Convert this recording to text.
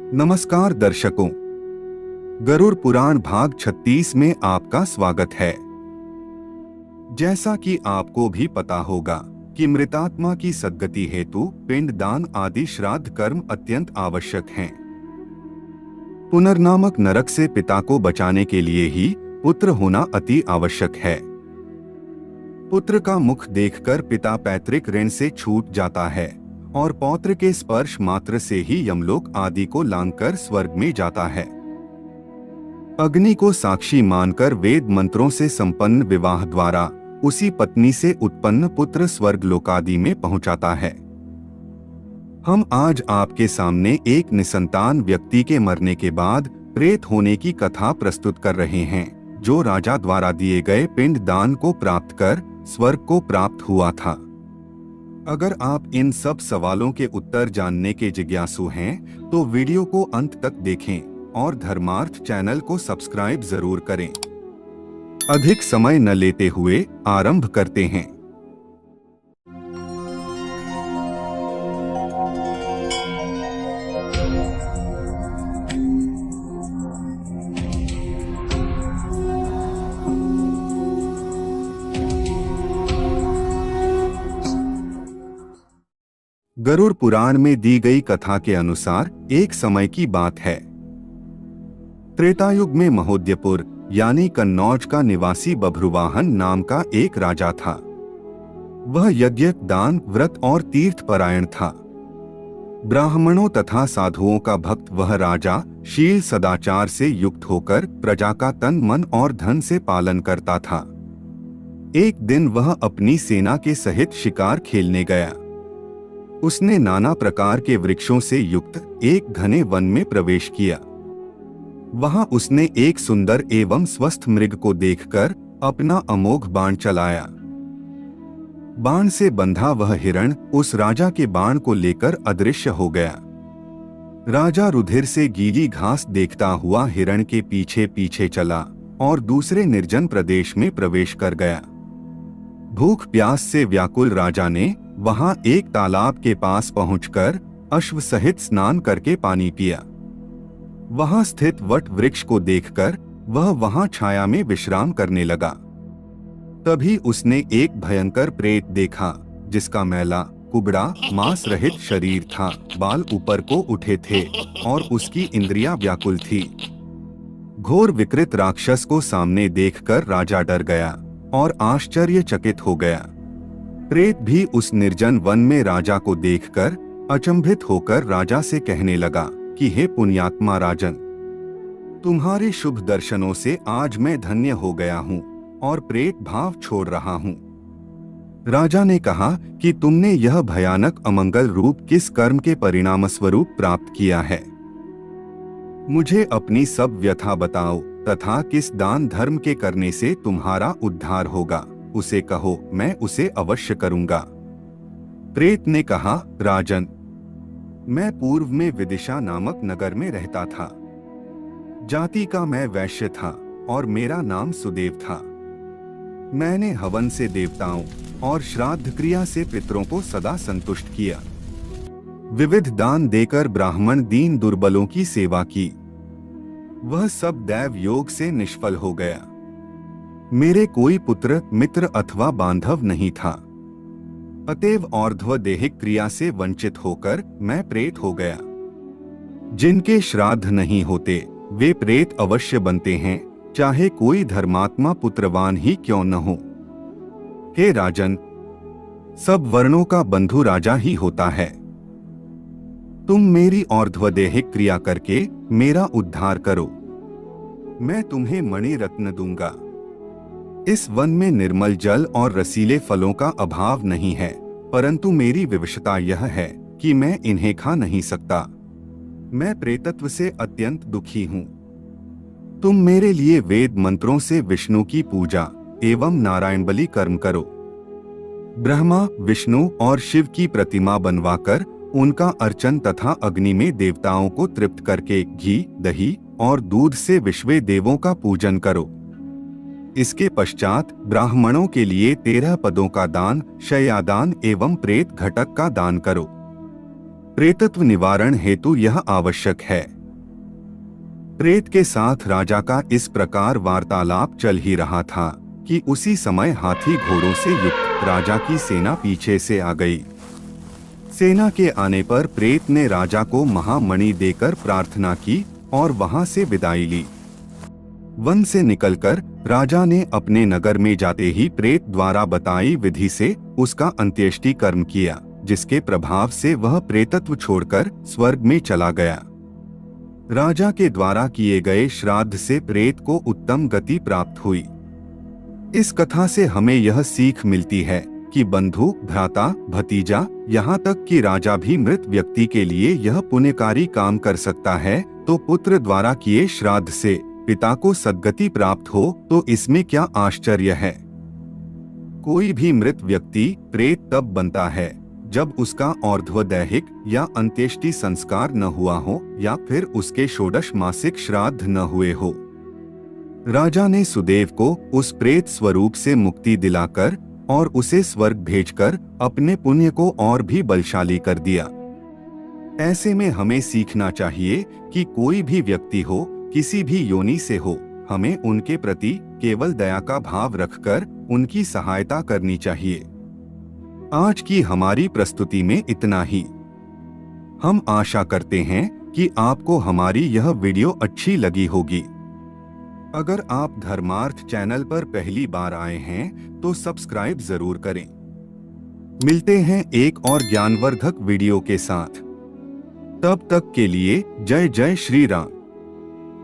नमस्कार दर्शकों, गरुड़ पुराण भाग 36 में आपका स्वागत है। जैसा कि आपको भी पता होगा कि मृतात्मा की सद्गति हेतु पिंडदान आदि श्राद्ध कर्म अत्यंत आवश्यक हैं। पुनर्नामक नरक से पिता को बचाने के लिए ही पुत्र होना अति आवश्यक है। पुत्र का मुख देखकर पिता पैतृक ऋण से छूट जाता है और पौत्र के स्पर्श मात्र से ही यमलोक आदि को लांघकर स्वर्ग में जाता है। अग्नि को साक्षी मानकर वेद मंत्रों से संपन्न विवाह द्वारा उसी पत्नी से उत्पन्न पुत्र स्वर्ग लोकादि में पहुंचाता है। हम आज आपके सामने एक निसंतान व्यक्ति के मरने के बाद प्रेत होने की कथा प्रस्तुत कर रहे हैं, जो राजा द्वारा दिए गए पिंड दान को प्राप्त कर स्वर्ग को प्राप्त हुआ था। अगर आप इन सब सवालों के उत्तर जानने के जिज्ञासु हैं, तो वीडियो को अंत तक देखें और धर्मार्थ चैनल को सब्सक्राइब जरूर करें। अधिक समय न लेते हुए आरंभ करते हैं। गरुड़ पुराण में दी गई कथा के अनुसार एक समय की बात है। त्रेतायुग में महोदयपुर यानी कन्नौज का निवासी बभ्रुवाहन नाम का एक राजा था। वह यज्ञ, दान, व्रत और तीर्थ परायण था। ब्राह्मणों तथा साधुओं का भक्त वह राजा शील सदाचार से युक्त होकर प्रजा का तन, मन और धन से पालन करता था। एक दिन वह अपनी सेना के सहित शिकार खेलने गया। उसने नाना प्रकार के वृक्षों से युक्त एक घने वन में प्रवेश किया। वहां उसने एक सुंदर एवं स्वस्थ मृग को देखकर अपना अमोघ बाण चलाया। बाण से बंधा वह हिरण उस राजा के बाण को लेकर अदृश्य हो गया। राजा रुधिर से गीली घास देखता हुआ हिरण के पीछे पीछे चला और दूसरे निर्जन प्रदेश में प्रवेश कर गया। भूख प्यास से व्याकुल राजा ने वहां एक तालाब के पास पहुंचकर अश्व सहित स्नान करके पानी पिया। वहां स्थित वट वृक्ष को देखकर वह वहां छाया में विश्राम करने लगा। तभी उसने एक भयंकर प्रेत देखा, जिसका मैला, कुबड़ा, मांस रहित शरीर था, बाल ऊपर को उठे थे और उसकी इंद्रियां व्याकुल थी। घोर विकृत राक्षस को सामने देखकर राजा डर गया और आश्चर्यचकित हो गया। प्रेत भी उस निर्जन वन में राजा को देखकर अचंभित होकर राजा से कहने लगा कि हे पुण्यात्मा राजन, तुम्हारे शुभ दर्शनों से आज मैं धन्य हो गया हूँ और प्रेत भाव छोड़ रहा हूँ। राजा ने कहा कि तुमने यह भयानक अमंगल रूप किस कर्म के परिणाम स्वरूप प्राप्त किया है। मुझे अपनी सब व्यथा बताओ तथा किस दान धर्म के करने से तुम्हारा उद्धार होगा, उसे कहो, मैं उसे अवश्य करूंगा। प्रेत ने कहा, राजन, मैं पूर्व में विदिशा नामक नगर में रहता था। जाति का मैं वैश्य था और मेरा नाम सुदेव था। मैंने हवन से देवताओं और श्राद्ध क्रिया से पितरों को सदा संतुष्ट किया। विविध दान देकर ब्राह्मण दीन दुर्बलों की सेवा की। वह सब दैव योग से निष्फल हो गया। मेरे कोई पुत्र, मित्र अथवा बांधव नहीं था। अतएव और्ध्व देहिक क्रिया से वंचित होकर मैं प्रेत हो गया। जिनके श्राद्ध नहीं होते वे प्रेत अवश्य बनते हैं, चाहे कोई धर्मात्मा पुत्रवान ही क्यों न हो। हे राजन, सब वर्णों का बंधु राजा ही होता है। तुम मेरी और्ध्व देहिक क्रिया करके मेरा उद्धार करो। मैं तुम्हें मणि रत्न दूंगा। इस वन में निर्मल जल और रसीले फलों का अभाव नहीं है, परंतु मेरी विवशता यह है कि मैं इन्हें खा नहीं सकता। मैं प्रेतत्व से अत्यंत दुखी हूँ। तुम मेरे लिए वेद मंत्रों से विष्णु की पूजा एवं नारायण बलि कर्म करो। ब्रह्मा, विष्णु और शिव की प्रतिमा बनवाकर उनका अर्चन तथा अग्नि में देवताओं को तृप्त करके घी, दही और दूध से विश्वे देवों का पूजन करो। इसके पश्चात ब्राह्मणों के लिए 13 पदों का दान, शय्यादान एवं प्रेत घटक का दान करो। प्रेतत्व निवारण हेतु यह आवश्यक है प्रेत के साथ राजा का इस प्रकार वार्तालाप चल ही रहा था कि उसी समय हाथी घोड़ों से युक्त राजा की सेना पीछे से आ गई। सेना के आने पर प्रेत ने राजा को महामणि देकर प्रार्थना की और वहां से विदाई ली। वन से निकलकर राजा ने अपने नगर में जाते ही प्रेत द्वारा बताई विधि से उसका अंत्येष्टि कर्म किया, जिसके प्रभाव से वह प्रेतत्व छोड़कर स्वर्ग में चला गया। राजा के द्वारा किए गए श्राद्ध से प्रेत को उत्तम गति प्राप्त हुई। इस कथा से हमें यह सीख मिलती है कि बंधु, भ्राता, भतीजा, यहाँ तक कि राजा भी मृत व्यक्ति के लिए यह पुण्यकारी काम कर सकता है, तो पुत्र द्वारा किए श्राद्ध से पिता को सद्गति प्राप्त हो तो इसमें क्या आश्चर्य है। कोई भी मृत व्यक्ति प्रेत तब बनता है जब उसका और्ध्वदैहिक या अंत्येष्टि संस्कार न हुआ हो या फिर उसके षोडश मासिक श्राद्ध न हुए हो। राजा ने सुदेव को उस प्रेत स्वरूप से मुक्ति दिलाकर और उसे स्वर्ग भेजकर अपने पुण्य को और भी बलशाली कर दिया। ऐसे में हमें सीखना चाहिए कि कोई भी व्यक्ति हो, किसी भी योनि से हो, हमें उनके प्रति केवल दया का भाव रखकर उनकी सहायता करनी चाहिए। आज की हमारी प्रस्तुति में इतना ही। हम आशा करते हैं कि आपको हमारी यह वीडियो अच्छी लगी होगी। अगर आप धर्मार्थ चैनल पर पहली बार आए हैं तो सब्सक्राइब जरूर करें। मिलते हैं एक और ज्ञानवर्धक वीडियो के साथ। तब तक के लिए जय जय श्री राम।